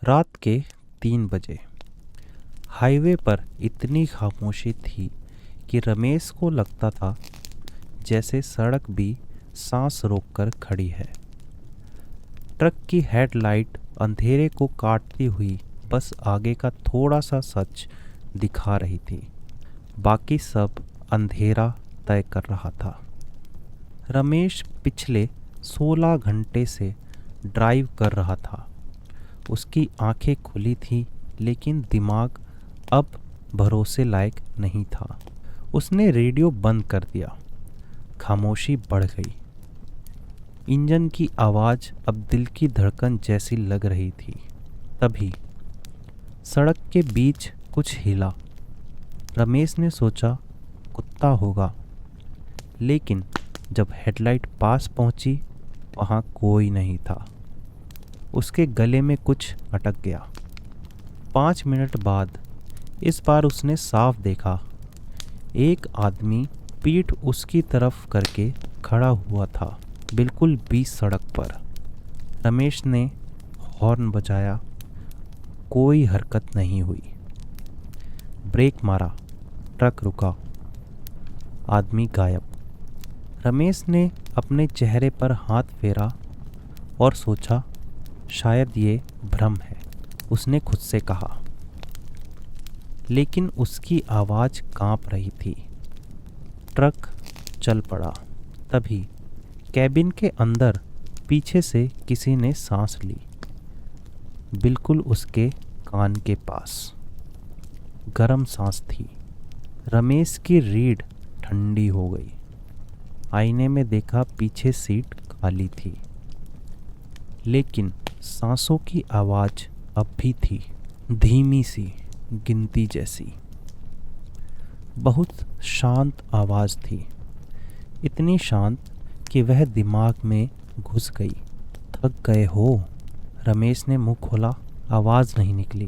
रात के 3 बजे हाईवे पर इतनी खामोशी थी कि रमेश को लगता था जैसे सड़क भी सांस रोककर खड़ी है। ट्रक की हेडलाइट अंधेरे को काटती हुई बस आगे का थोड़ा सा सच दिखा रही थी, बाकी सब अंधेरा तय कर रहा था। रमेश पिछले 16 घंटे से ड्राइव कर रहा था। उसकी आंखें खुली थी, लेकिन दिमाग अब भरोसे लायक नहीं था। उसने रेडियो बंद कर दिया। खामोशी बढ़ गई। इंजन की आवाज़ अब दिल की धड़कन जैसी लग रही थी। तभी सड़क के बीच कुछ हिला। रमेश ने सोचा कुत्ता होगा, लेकिन जब हेडलाइट पास पहुंची वहां कोई नहीं था। उसके गले में कुछ अटक गया। 5 मिनट बाद इस बार उसने साफ देखा। एक आदमी पीठ उसकी तरफ करके खड़ा हुआ था, बिल्कुल बीच सड़क पर। रमेश ने हॉर्न बजाया, कोई हरकत नहीं हुई। ब्रेक मारा, ट्रक रुका, आदमी गायब। रमेश ने अपने चेहरे पर हाथ फेरा और सोचा शायद ये भ्रम है, उसने खुद से कहा। लेकिन उसकी आवाज़ कांप रही थी। ट्रक चल पड़ा। तभी कैबिन के अंदर पीछे से किसी ने सांस ली, बिल्कुल उसके कान के पास। गरम सांस थी। रमेश की रीढ़ ठंडी हो गई। आईने में देखा, पीछे सीट खाली थी, लेकिन सांसों की आवाज़ अब भी थी, धीमी सी, गिनती जैसी। बहुत शांत आवाज़ थी, इतनी शांत कि वह दिमाग में घुस गई। थक गए हो? रमेश ने मुंह खोला। आवाज़ नहीं निकली।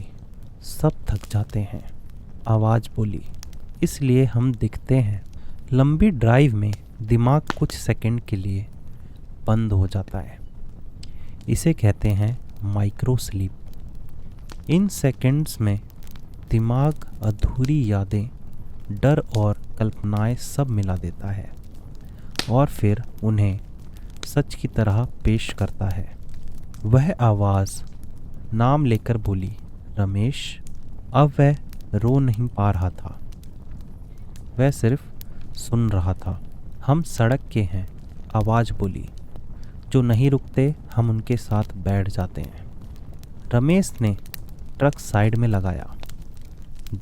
सब थक जाते हैं, आवाज़ बोली, इसलिए हम दिखते हैं। लंबी ड्राइव में दिमाग कुछ सेकंड के लिए बंद हो जाता है। इसे कहते हैं माइक्रो स्लीप। इन सेकंड्स में दिमाग अधूरी यादें, डर और कल्पनाएं सब मिला देता है और फिर उन्हें सच की तरह पेश करता है। वह आवाज़ नाम लेकर बोली, रमेश। अब वह रो नहीं पा रहा था, वह सिर्फ सुन रहा था। हम सड़क के हैं, आवाज़ बोली। जो नहीं रुकते हम उनके साथ बैठ जाते हैं। रमेश ने ट्रक साइड में लगाया।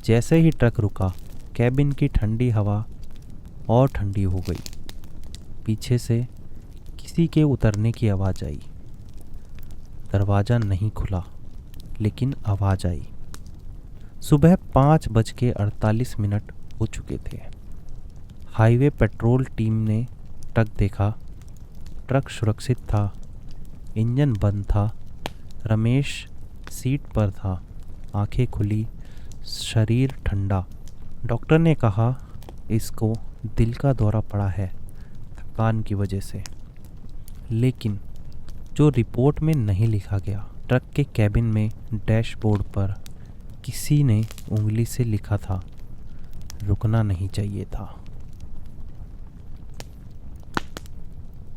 जैसे ही ट्रक रुका, कैबिन की ठंडी हवा और ठंडी हो गई। पीछे से किसी के उतरने की आवाज़ आई। दरवाज़ा नहीं खुला, लेकिन आवाज़ आई। सुबह 5:48 हो चुके थे। हाईवे पेट्रोल टीम ने ट्रक देखा। ट्रक सुरक्षित था, इंजन बंद था। रमेश सीट पर था, आंखें खुली, शरीर ठंडा। डॉक्टर ने कहा इसको दिल का दौरा पड़ा है, थकान की वजह से। लेकिन जो रिपोर्ट में नहीं लिखा गया, ट्रक के कैबिन में डैशबोर्ड पर किसी ने उंगली से लिखा था, रुकना नहीं चाहिए था।